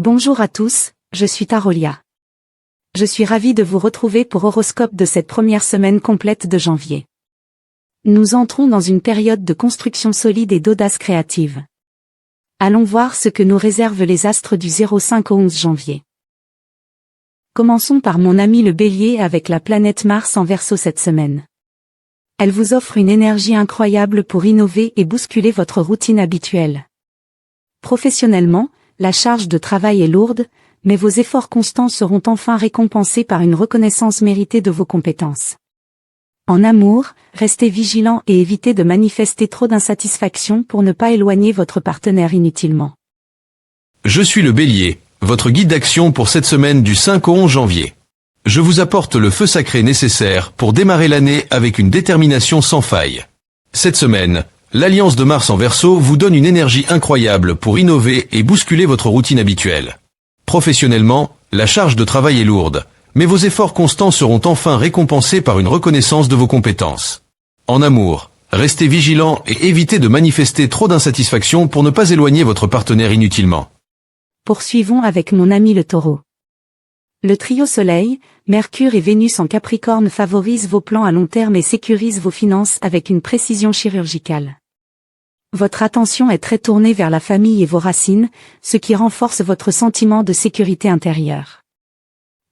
Bonjour à tous, je suis Tarolia. Je suis ravie de vous retrouver pour Horoscope de cette première semaine complète de janvier. Nous entrons dans une période de construction solide et d'audace créative. Allons voir ce que nous réservent les astres du 05 au 11 janvier. Commençons par mon ami le Bélier avec la planète Mars en Verseau cette semaine. Elle vous offre une énergie incroyable pour innover et bousculer votre routine habituelle. Professionnellement, la charge de travail est lourde, mais vos efforts constants seront enfin récompensés par une reconnaissance méritée de vos compétences. En amour, restez vigilant et évitez de manifester trop d'insatisfaction pour ne pas éloigner votre partenaire inutilement. Je suis le Bélier, votre guide d'action pour cette semaine du 5 au 11 janvier. Je vous apporte le feu sacré nécessaire pour démarrer l'année avec une détermination sans faille. Cette semaine, l'alliance de Mars en Verseau vous donne une énergie incroyable pour innover et bousculer votre routine habituelle. Professionnellement, la charge de travail est lourde, mais vos efforts constants seront enfin récompensés par une reconnaissance de vos compétences. En amour, restez vigilant et évitez de manifester trop d'insatisfaction pour ne pas éloigner votre partenaire inutilement. Poursuivons avec mon ami le Taureau. Le trio Soleil, Mercure et Vénus en Capricorne favorise vos plans à long terme et sécurise vos finances avec une précision chirurgicale. Votre attention est très tournée vers la famille et vos racines, ce qui renforce votre sentiment de sécurité intérieure.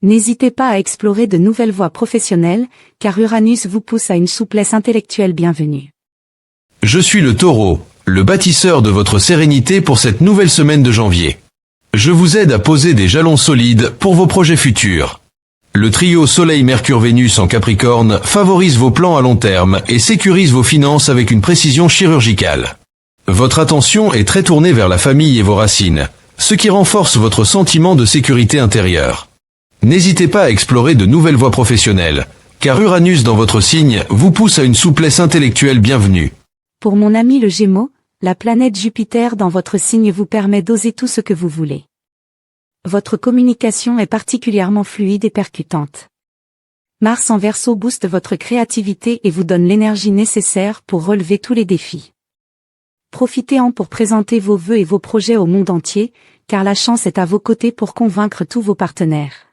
N'hésitez pas à explorer de nouvelles voies professionnelles, car Uranus vous pousse à une souplesse intellectuelle bienvenue. Je suis le Taureau, le bâtisseur de votre sérénité pour cette nouvelle semaine de janvier. Je vous aide à poser des jalons solides pour vos projets futurs. Le trio Soleil-Mercure-Vénus en Capricorne favorise vos plans à long terme et sécurise vos finances avec une précision chirurgicale. Votre attention est très tournée vers la famille et vos racines, ce qui renforce votre sentiment de sécurité intérieure. N'hésitez pas à explorer de nouvelles voies professionnelles, car Uranus dans votre signe vous pousse à une souplesse intellectuelle bienvenue. Pour mon ami le Gémeaux, la planète Jupiter dans votre signe vous permet d'oser tout ce que vous voulez. Votre communication est particulièrement fluide et percutante. Mars en Verseau booste votre créativité et vous donne l'énergie nécessaire pour relever tous les défis. Profitez-en pour présenter vos vœux et vos projets au monde entier, car la chance est à vos côtés pour convaincre tous vos partenaires.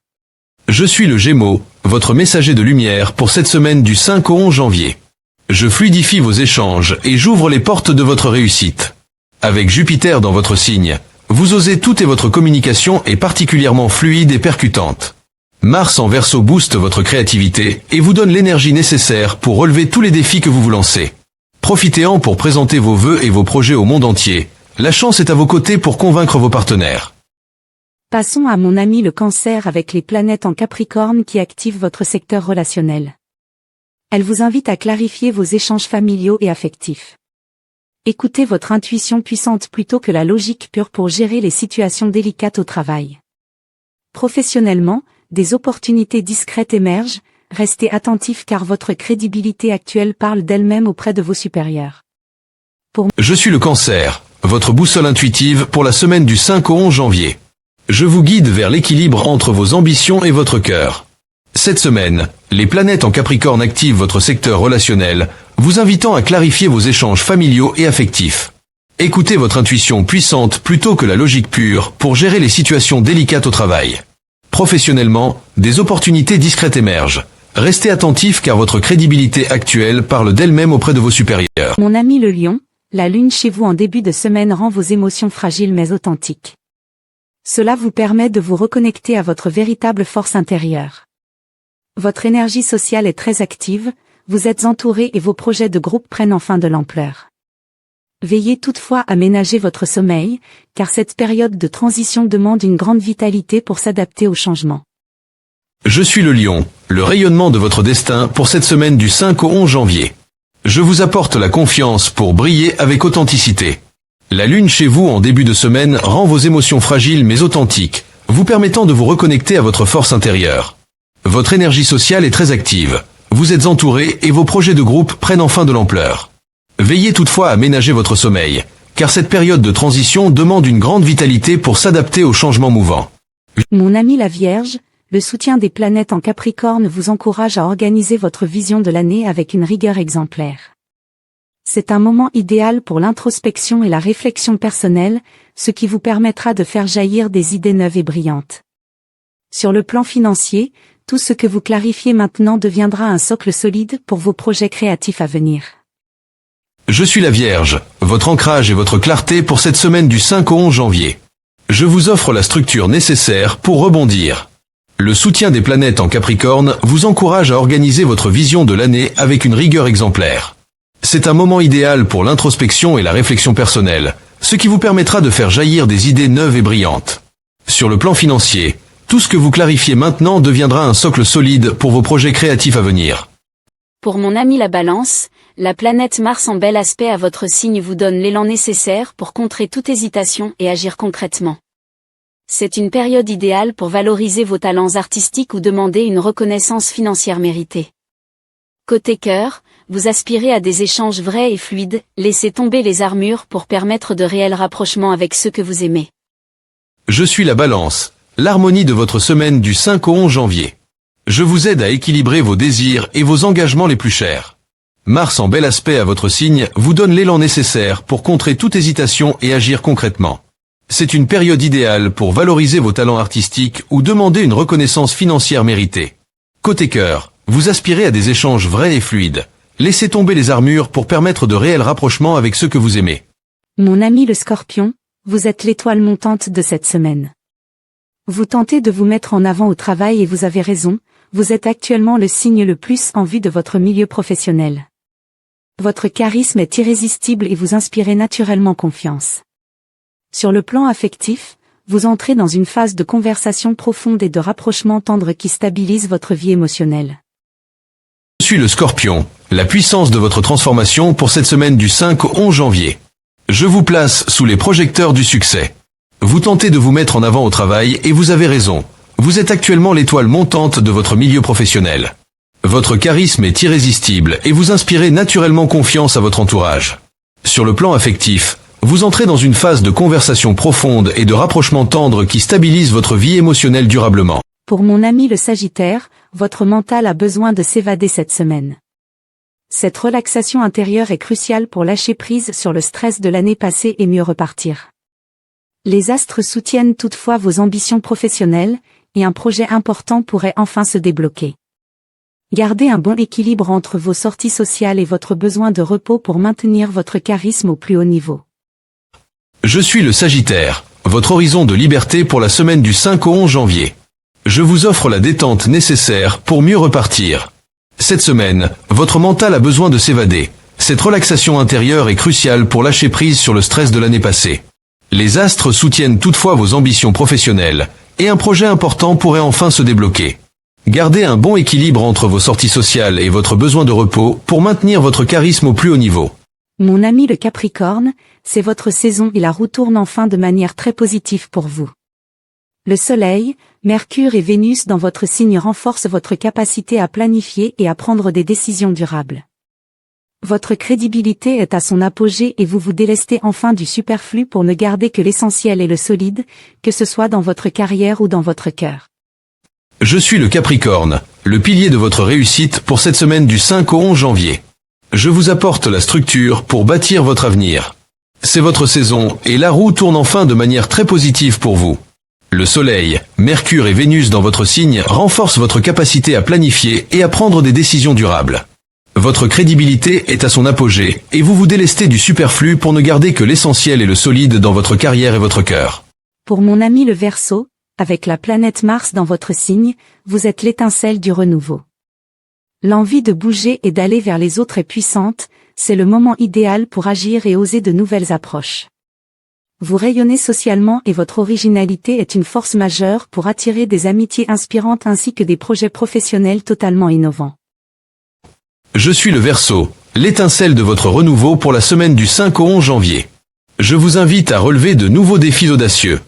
Je suis le Gémeaux, votre messager de lumière pour cette semaine du 5 au 11 janvier. Je fluidifie vos échanges et j'ouvre les portes de votre réussite. Avec Jupiter dans votre signe, vous osez tout et votre communication est particulièrement fluide et percutante. Mars en Verseau booste votre créativité et vous donne l'énergie nécessaire pour relever tous les défis que vous vous lancez. Profitez-en pour présenter vos vœux et vos projets au monde entier. La chance est à vos côtés pour convaincre vos partenaires. Passons à mon ami le Cancer avec les planètes en Capricorne qui activent votre secteur relationnel. Elle vous invite à clarifier vos échanges familiaux et affectifs. Écoutez votre intuition puissante plutôt que la logique pure pour gérer les situations délicates au travail. Professionnellement, des opportunités discrètes émergent, restez attentifs car votre crédibilité actuelle parle d'elle-même auprès de vos supérieurs. Je suis le Cancer, votre boussole intuitive pour la semaine du 5 au 11 janvier. Je vous guide vers l'équilibre entre vos ambitions et votre cœur. Cette semaine, les planètes en Capricorne activent votre secteur relationnel, vous invitant à clarifier vos échanges familiaux et affectifs. Écoutez votre intuition puissante plutôt que la logique pure pour gérer les situations délicates au travail. Professionnellement, des opportunités discrètes émergent. Restez attentif car votre crédibilité actuelle parle d'elle-même auprès de vos supérieurs. Mon ami le Lion, la lune chez vous en début de semaine rend vos émotions fragiles mais authentiques. Cela vous permet de vous reconnecter à votre véritable force intérieure. Votre énergie sociale est très active, vous êtes entouré et vos projets de groupe prennent enfin de l'ampleur. Veillez toutefois à ménager votre sommeil, car cette période de transition demande une grande vitalité pour s'adapter au changement. Je suis le Lion, le rayonnement de votre destin pour cette semaine du 5 au 11 janvier. Je vous apporte la confiance pour briller avec authenticité. La lune chez vous en début de semaine rend vos émotions fragiles mais authentiques, vous permettant de vous reconnecter à votre force intérieure. Votre énergie sociale est très active. Vous êtes entouré et vos projets de groupe prennent enfin de l'ampleur. Veillez toutefois à ménager votre sommeil, car cette période de transition demande une grande vitalité pour s'adapter aux changements mouvants. Mon ami la Vierge, le soutien des planètes en Capricorne vous encourage à organiser votre vision de l'année avec une rigueur exemplaire. C'est un moment idéal pour l'introspection et la réflexion personnelle, ce qui vous permettra de faire jaillir des idées neuves et brillantes. Sur le plan financier, tout ce que vous clarifiez maintenant deviendra un socle solide pour vos projets créatifs à venir. Je suis la Vierge, votre ancrage et votre clarté pour cette semaine du 5 au 11 janvier. Je vous offre la structure nécessaire pour rebondir. Le soutien des planètes en Capricorne vous encourage à organiser votre vision de l'année avec une rigueur exemplaire. C'est un moment idéal pour l'introspection et la réflexion personnelle, ce qui vous permettra de faire jaillir des idées neuves et brillantes. Sur le plan financier, tout ce que vous clarifiez maintenant deviendra un socle solide pour vos projets créatifs à venir. Pour mon ami la Balance, la planète Mars en bel aspect à votre signe vous donne l'élan nécessaire pour contrer toute hésitation et agir concrètement. C'est une période idéale pour valoriser vos talents artistiques ou demander une reconnaissance financière méritée. Côté cœur, vous aspirez à des échanges vrais et fluides, laissez tomber les armures pour permettre de réels rapprochements avec ceux que vous aimez. Je suis la Balance, l'harmonie de votre semaine du 5 au 11 janvier. Je vous aide à équilibrer vos désirs et vos engagements les plus chers. Mars en bel aspect à votre signe vous donne l'élan nécessaire pour contrer toute hésitation et agir concrètement. C'est une période idéale pour valoriser vos talents artistiques ou demander une reconnaissance financière méritée. Côté cœur, vous aspirez à des échanges vrais et fluides. Laissez tomber les armures pour permettre de réels rapprochements avec ceux que vous aimez. Mon ami le Scorpion, vous êtes l'étoile montante de cette semaine. Vous tentez de vous mettre en avant au travail et vous avez raison, vous êtes actuellement le signe le plus en vue de votre milieu professionnel. Votre charisme est irrésistible et vous inspirez naturellement confiance. Sur le plan affectif, vous entrez dans une phase de conversation profonde et de rapprochement tendre qui stabilise votre vie émotionnelle. Je suis le Scorpion, la puissance de votre transformation pour cette semaine du 5 au 11 janvier. Je vous place sous les projecteurs du succès. Vous tentez de vous mettre en avant au travail et vous avez raison. Vous êtes actuellement l'étoile montante de votre milieu professionnel. Votre charisme est irrésistible et vous inspirez naturellement confiance à votre entourage. Sur le plan affectif, vous entrez dans une phase de conversation profonde et de rapprochement tendre qui stabilise votre vie émotionnelle durablement. Pour mon ami le Sagittaire, votre mental a besoin de s'évader cette semaine. Cette relaxation intérieure est cruciale pour lâcher prise sur le stress de l'année passée et mieux repartir. Les astres soutiennent toutefois vos ambitions professionnelles, et un projet important pourrait enfin se débloquer. Gardez un bon équilibre entre vos sorties sociales et votre besoin de repos pour maintenir votre charisme au plus haut niveau. Je suis le Sagittaire, votre horizon de liberté pour la semaine du 5 au 11 janvier. Je vous offre la détente nécessaire pour mieux repartir. Cette semaine, votre mental a besoin de s'évader. Cette relaxation intérieure est cruciale pour lâcher prise sur le stress de l'année passée. Les astres soutiennent toutefois vos ambitions professionnelles, et un projet important pourrait enfin se débloquer. Gardez un bon équilibre entre vos sorties sociales et votre besoin de repos pour maintenir votre charisme au plus haut niveau. Mon ami le Capricorne, c'est votre saison et la roue tourne enfin de manière très positive pour vous. Le Soleil, Mercure et Vénus dans votre signe renforcent votre capacité à planifier et à prendre des décisions durables. Votre crédibilité est à son apogée et vous vous délestez enfin du superflu pour ne garder que l'essentiel et le solide, que ce soit dans votre carrière ou dans votre cœur. Je suis le Capricorne, le pilier de votre réussite pour cette semaine du 5 au 11 janvier. Je vous apporte la structure pour bâtir votre avenir. C'est votre saison et la roue tourne enfin de manière très positive pour vous. Le Soleil, Mercure et Vénus dans votre signe renforcent votre capacité à planifier et à prendre des décisions durables. Votre crédibilité est à son apogée et vous vous délestez du superflu pour ne garder que l'essentiel et le solide dans votre carrière et votre cœur. Pour mon ami le Verseau, avec la planète Mars dans votre signe, vous êtes l'étincelle du renouveau. L'envie de bouger et d'aller vers les autres est puissante, c'est le moment idéal pour agir et oser de nouvelles approches. Vous rayonnez socialement et votre originalité est une force majeure pour attirer des amitiés inspirantes ainsi que des projets professionnels totalement innovants. Je suis le Verseau, l'étincelle de votre renouveau pour la semaine du 5 au 11 janvier. Je vous invite à relever de nouveaux défis audacieux.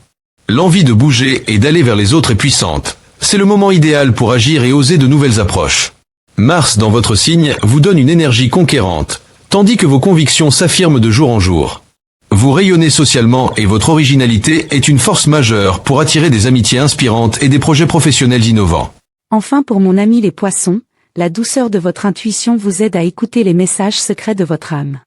L'envie de bouger et d'aller vers les autres est puissante. C'est le moment idéal pour agir et oser de nouvelles approches. Mars dans votre signe vous donne une énergie conquérante, tandis que vos convictions s'affirment de jour en jour. Vous rayonnez socialement et votre originalité est une force majeure pour attirer des amitiés inspirantes et des projets professionnels innovants. Enfin pour mon ami les Poissons, la douceur de votre intuition vous aide à écouter les messages secrets de votre âme.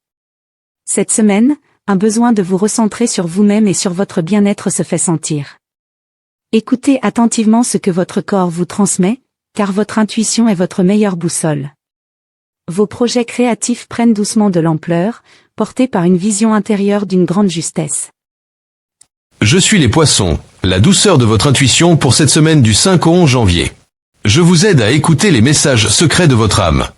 Cette semaine, un besoin de vous recentrer sur vous-même et sur votre bien-être se fait sentir. Écoutez attentivement ce que votre corps vous transmet, car votre intuition est votre meilleure boussole. Vos projets créatifs prennent doucement de l'ampleur, portés par une vision intérieure d'une grande justesse. Je suis les poissons, la douceur de votre intuition pour cette semaine du 5 au 11 janvier. Je vous aide à écouter les messages secrets de votre âme.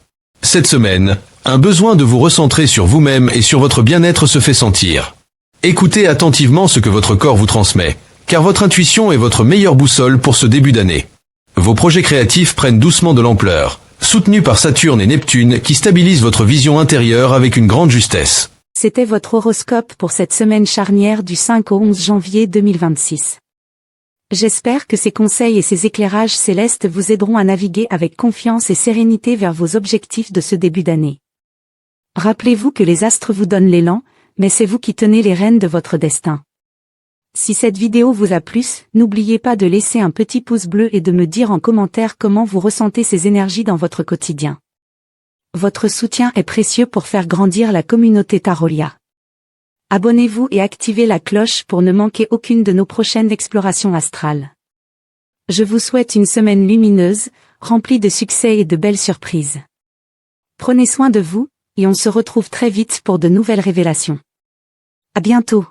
Cette semaine, un besoin de vous recentrer sur vous-même et sur votre bien-être se fait sentir. Écoutez attentivement ce que votre corps vous transmet, car votre intuition est votre meilleure boussole pour ce début d'année. Vos projets créatifs prennent doucement de l'ampleur, soutenus par Saturne et Neptune qui stabilisent votre vision intérieure avec une grande justesse. C'était votre horoscope pour cette semaine charnière du 5 au 11 janvier 2026. J'espère que ces conseils et ces éclairages célestes vous aideront à naviguer avec confiance et sérénité vers vos objectifs de ce début d'année. Rappelez-vous que les astres vous donnent l'élan, mais c'est vous qui tenez les rênes de votre destin. Si cette vidéo vous a plu, n'oubliez pas de laisser un petit pouce bleu et de me dire en commentaire comment vous ressentez ces énergies dans votre quotidien. Votre soutien est précieux pour faire grandir la communauté Tarolia. Abonnez-vous et activez la cloche pour ne manquer aucune de nos prochaines explorations astrales. Je vous souhaite une semaine lumineuse, remplie de succès et de belles surprises. Prenez soin de vous, et on se retrouve très vite pour de nouvelles révélations. À bientôt.